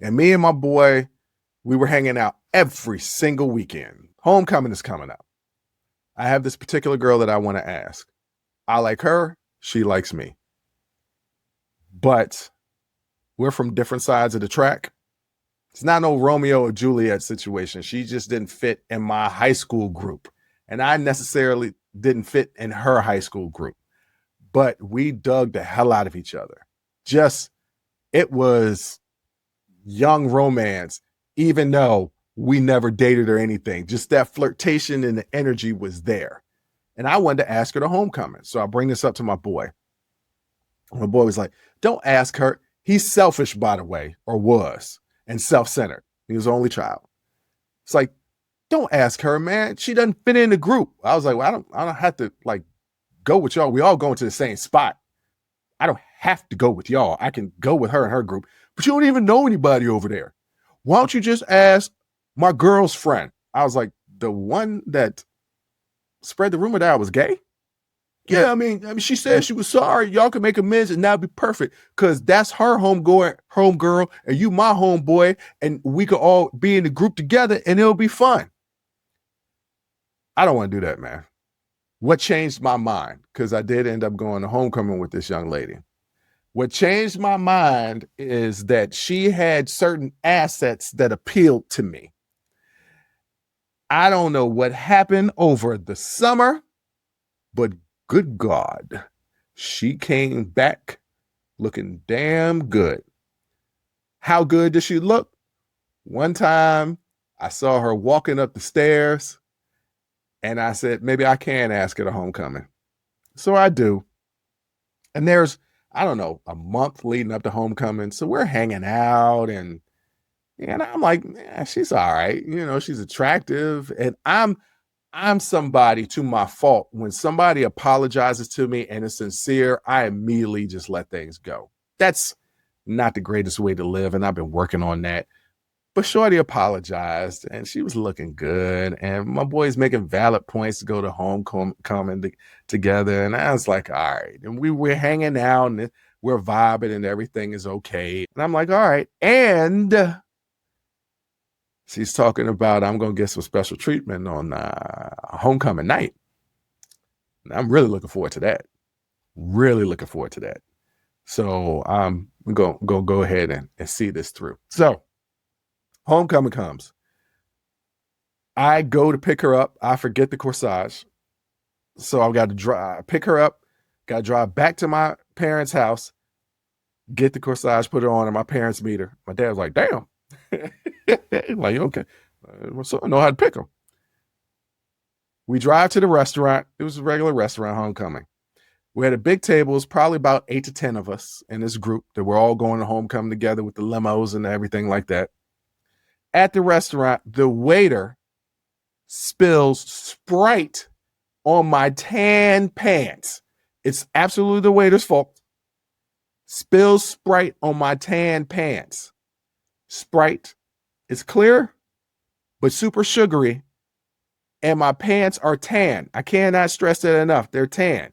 And me and my boy, we were hanging out every single weekend. Homecoming is coming up. I have this particular girl that I want to ask. I like her. She likes me. But we're from different sides of the track. It's not no Romeo or Juliet situation. She just didn't fit in my high school group. And I necessarily didn't fit in her high school group. But we dug the hell out of each other. It was young romance, even though we never dated or anything. Just that flirtation and the energy was there. And I wanted to ask her to homecoming. So I bring this up to my boy. My boy was like, don't ask her. He's selfish, by the way, or was, and self-centered. He was the only child. It's like, don't ask her, man. She doesn't fit in the group. I was like, well, I don't have to like go with y'all. We all going to the same spot. I don't have to go with y'all. I can go with her and her group, but you don't even know anybody over there. Why don't you just ask my girl's friend? I was like, the one that spread the rumor that I was gay? Yeah, I mean, she said she was sorry. Y'all can make amends and now be perfect because that's her home girl, and you my homeboy, and we could all be in the group together and it'll be fun. I don't want to do that, man. What changed my mind? Because I did end up going to homecoming with this young lady. What changed my mind is that she had certain assets that appealed to me. I don't know what happened over the summer, but good God, she came back looking damn good. How good did she look? One time I saw her walking up the stairs and I said, maybe I can ask her to homecoming. So I do. And there's, I don't know, a month leading up to homecoming. So we're hanging out and I'm like, she's all right. She's attractive. And I'm somebody, to my fault, when somebody apologizes to me and is sincere, I immediately just let things go. That's not the greatest way to live. And I've been working on that. But Shorty apologized and she was looking good. And my boy's making valid points to go to homecoming together. And I was like, all right. And we're hanging out and we're vibing and everything is okay. And I'm like, all right. And she's talking about, I'm going to get some special treatment on homecoming night. And I'm really looking forward to that. Really looking forward to that. So I'm going to go ahead and see this through. So homecoming comes. I go to pick her up. I forget the corsage. So I've got to pick her up, got to drive back to my parents' house, get the corsage, put it on, and my parents meet her. My dad was like, damn. Like, okay, my son know how to pick them. We drive to the restaurant. It was a regular restaurant, homecoming. We had a big table. It was probably about 8 to 10 of us in this group that we're all going to homecoming together with the limos and everything like that. At the restaurant, the waiter spills Sprite on my tan pants. It's absolutely the waiter's fault. Spills Sprite on my tan pants. Sprite is clear, but super sugary, and my pants are tan. I cannot stress that enough. They're tan,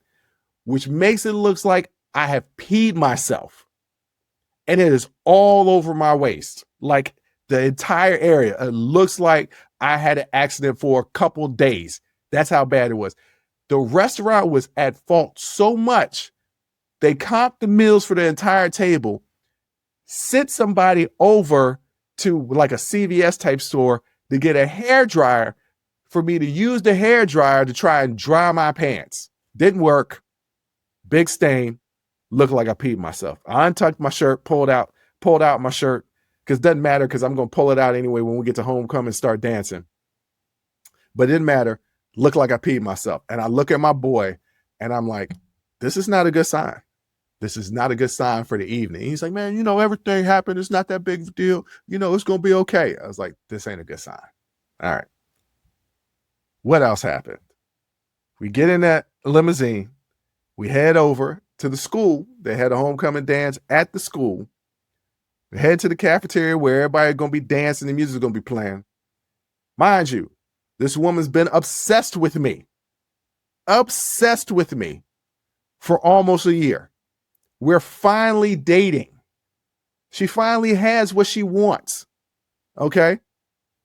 which makes it look like I have peed myself, and it is all over my waist, like the entire area. It looks like I had an accident for a couple days. That's how bad it was. The restaurant was at fault so much, they comped the meals for the entire table, sent somebody over to like a CVS type store to get a hair dryer for me to use the hair dryer to try and dry my pants. Didn't work. Big stain. Looked like I peed myself. I untucked my shirt, pulled out my shirt, because it doesn't matter because I'm going to pull it out anyway when we get to homecoming and start dancing. But it didn't matter. Looked like I peed myself. And I look at my boy and I'm like, this is not a good sign. This is not a good sign for the evening. He's like, man, everything happened. It's not that big of a deal. It's going to be okay. I was like, this ain't a good sign. All right. What else happened? We get in that limousine. We head over to the school. They had a homecoming dance at the school. We head to the cafeteria where everybody's going to be dancing. The music's going to be playing. Mind you, this woman's been obsessed with me. obsessed with me for almost a year. We're finally dating. She finally has what she wants. Okay.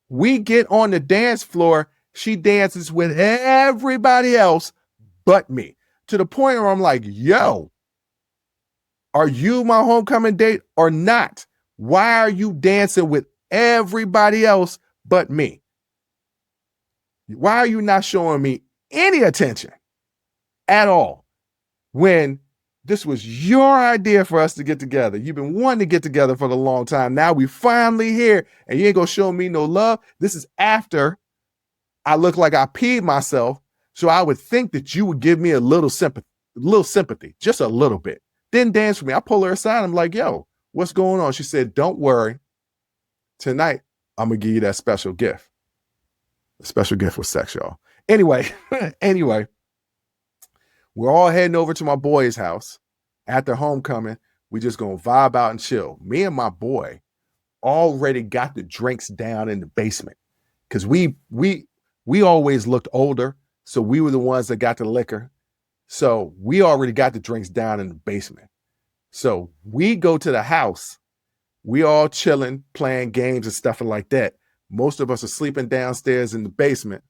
We get on the dance floor. She dances with everybody else but me, to the point where I'm like, yo, are you my homecoming date or not? Why are you dancing with everybody else but me? Why are you not showing me any attention at all when this was your idea for us to get together? You've been wanting to get together for a long time. Now we finally here and you ain't gonna show me no love. This is after I look like I peed myself. So I would think that you would give me a little sympathy, just a little bit. Didn't dance for me. I pull her aside. I'm like, yo, what's going on? She said, don't worry. Tonight, I'm going to give you that special gift. The special gift was sex, y'all. Anyway, we're all heading over to my boy's house. After homecoming, we just going to vibe out and chill. Me and my boy already got the drinks down in the basement because we always looked older. So we were the ones that got the liquor. So we already got the drinks down in the basement. So we go to the house. We all chilling, playing games and stuff like that. Most of us are sleeping downstairs in the basement.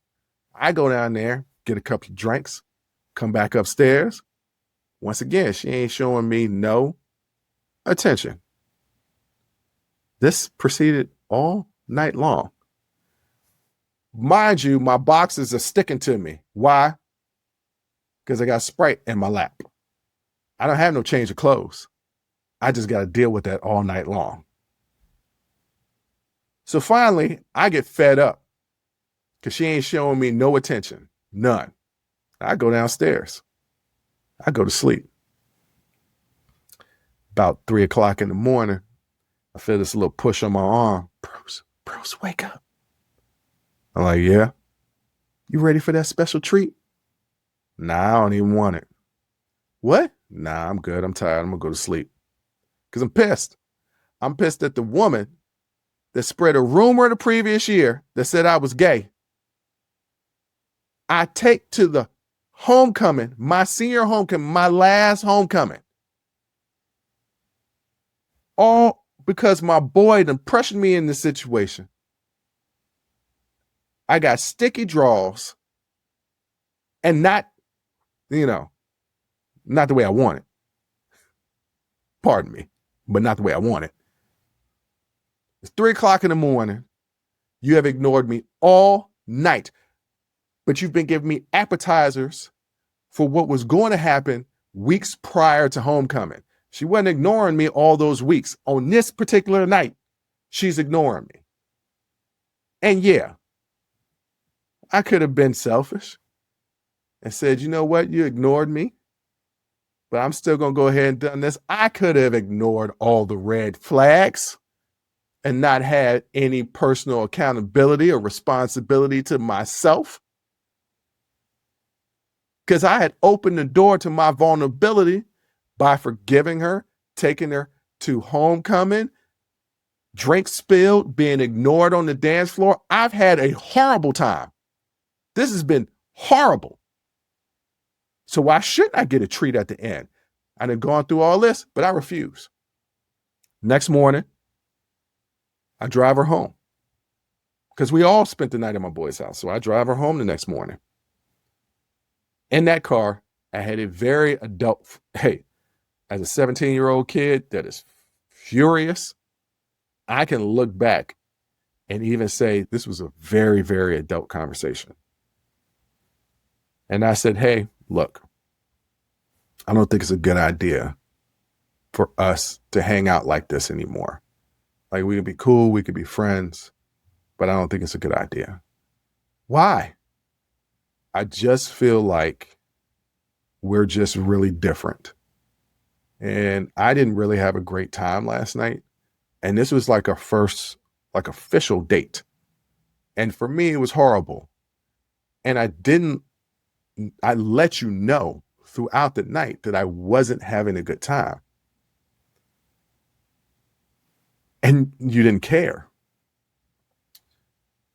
I go down there, get a couple of drinks, come back upstairs. Once again, she ain't showing me no attention. This proceeded all night long. Mind you, my boxes are sticking to me. Why? Because I got Sprite in my lap. I don't have no change of clothes. I just got to deal with that all night long. So finally, I get fed up because she ain't showing me no attention, none. I go downstairs. I go to sleep. About 3 o'clock in the morning, I feel this little push on my arm. Bruce, wake up. I'm like, yeah. You ready for that special treat? Nah, I don't even want it. What? Nah, I'm good. I'm tired. I'm going to go to sleep. Because I'm pissed. I'm pissed at the woman that spread a rumor the previous year that said I was gay. I take to the homecoming, my senior homecoming, my last homecoming. All because my boy done pressured me in this situation. I got sticky draws and not the way I want it. Pardon me, but not the way I want it. It's 3 o'clock in the morning. You have ignored me all night, but you've been giving me appetizers for what was going to happen weeks prior to homecoming. She wasn't ignoring me all those weeks. On this particular night, she's ignoring me. And yeah, I could have been selfish and said, you know what? You ignored me, but I'm still going to go ahead and done this. I could have ignored all the red flags and not had any personal accountability or responsibility to myself. Because I had opened the door to my vulnerability by forgiving her, taking her to homecoming, drinks spilled, being ignored on the dance floor. I've had a horrible time. This has been horrible. So why shouldn't I get a treat at the end? I done gone through all this, but I refuse. Next morning, I drive her home because we all spent the night at my boy's house. So I drive her home the next morning. In that car, I had a very adult, as a 17-year-old kid that is furious, I can look back and even say this was a very, very adult conversation. And I said, hey, look, I don't think it's a good idea for us to hang out like this anymore. Like, we could be cool, we could be friends, but I don't think it's a good idea. Why? I just feel like we're just really different. And I didn't really have a great time last night. And this was like our first, official date. And for me, it was horrible. And I let you know throughout the night that I wasn't having a good time. And you didn't care.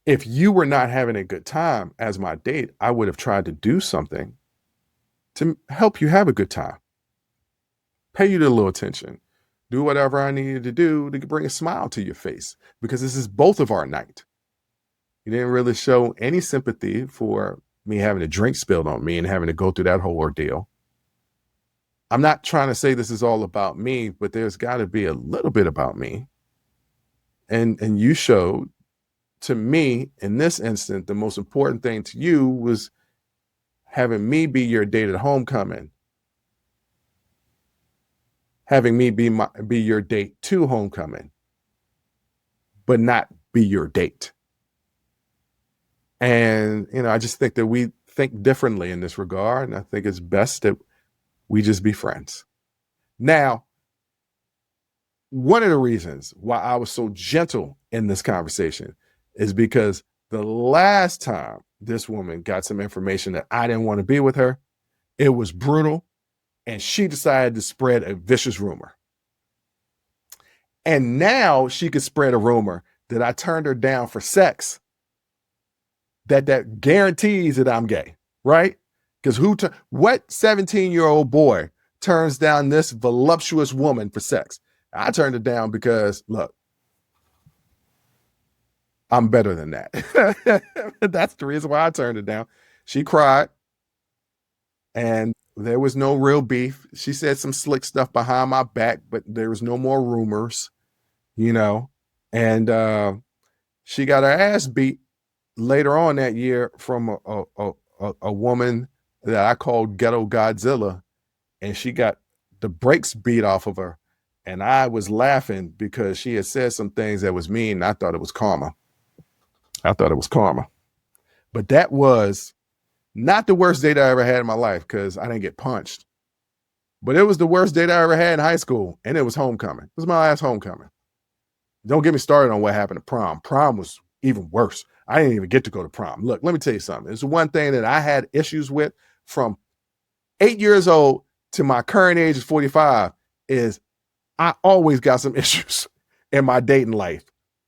If you were not having a good time as my date, I would have tried to do something to help you have a good time, pay you a little attention, do whatever I needed to do to bring a smile to your face, because this is both of our night. You didn't really show any sympathy for me having a drink spilled on me and having to go through that whole ordeal. I'm not trying to say this is all about me, but there's got to be a little bit about me. And you showed, to me, in this instant, the most important thing to you was having me be your date at homecoming, having me be your date to homecoming, but not be your date. And, I just think that we think differently in this regard. And I think it's best that we just be friends. Now, one of the reasons why I was so gentle in this conversation is because the last time this woman got some information that I didn't want to be with her, it was brutal. And she decided to spread a vicious rumor. And now she could spread a rumor that I turned her down for sex. That guarantees that I'm gay, right? Because what 17-year-old boy turns down this voluptuous woman for sex? I turned it down because, look, I'm better than that. That's the reason why I turned it down. She cried, and there was no real beef. She said some slick stuff behind my back, but there was no more rumors, and she got her ass beat later on that year from a woman that I called Ghetto Godzilla, and she got the brakes beat off of her. And I was laughing because she had said some things that was mean. And I thought it was karma. But that was not the worst date I ever had in my life, because I didn't get punched. But it was the worst date I ever had in high school, and it was homecoming. It was my last homecoming. Don't get me started on what happened to prom. Prom was even worse. I didn't even get to go to prom. Look, let me tell you something. It's one thing that I had issues with from 8 years old to my current age of 45 is I always got some issues in my dating life.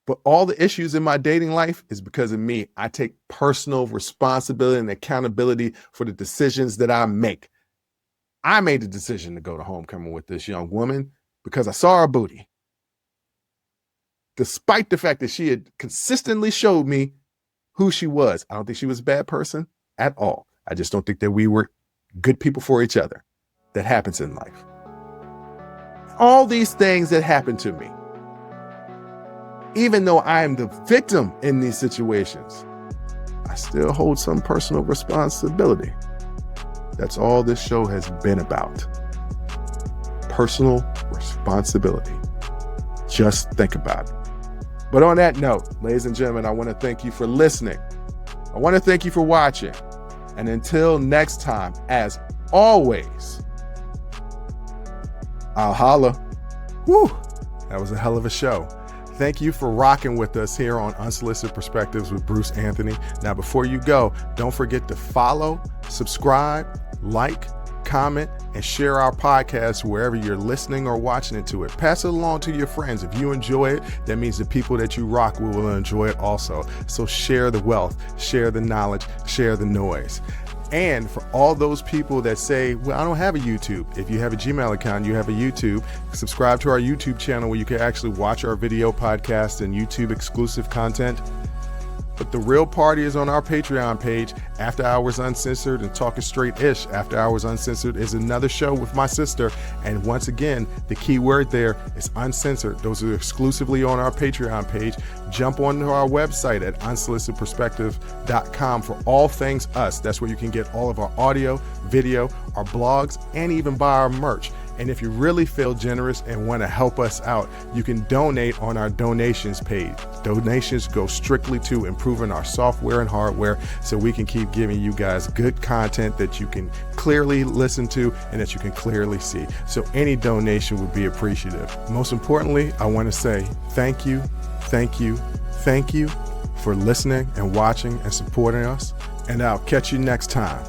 But all the issues in my dating life is because of me. I take personal responsibility and accountability for the decisions that I make. I made the decision to go to homecoming with this young woman because I saw her booty. Despite the fact that she had consistently showed me who she was. I don't think she was a bad person at all. I just don't think that we were good people for each other. That happens in life. All these things that happen to me, even though I am the victim in these situations, I still hold some personal responsibility. That's all this show has been about. Personal responsibility. Just think about it. But on that note, ladies and gentlemen, I want to thank you for listening. I want to thank you for watching. And until next time, as always, I'll holla. Whew, that was a hell of a show. Thank you for rocking with us here on Unsolicited Perspectives with Bruce Anthony. Now, before you go, don't forget to follow, subscribe, like, comment, and share our podcast wherever you're listening or watching it to it. Pass it along to your friends. If you enjoy it, that means the people that you rock will enjoy it also. So share the wealth, share the knowledge, share the noise. And for all those people that say, well, I don't have a YouTube. If you have a Gmail account, you have a YouTube. Subscribe to our YouTube channel where you can actually watch our video podcast and YouTube exclusive content. But the real party is on our Patreon page, After Hours Uncensored and Talking Straight-ish. After Hours Uncensored is another show with my sister. And once again, the key word there is uncensored. Those are exclusively on our Patreon page. Jump onto our website at unsolicitedperspectives.com for all things us. That's where you can get all of our audio, video, our blogs, and even buy our merch. And if you really feel generous and want to help us out, you can donate on our donations page. Donations go strictly to improving our software and hardware so we can keep giving you guys good content that you can clearly listen to and that you can clearly see. So any donation would be appreciative. Most importantly, I want to say thank you for listening and watching and supporting us. And I'll catch you next time.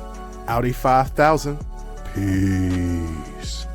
Audi 5000. Peace.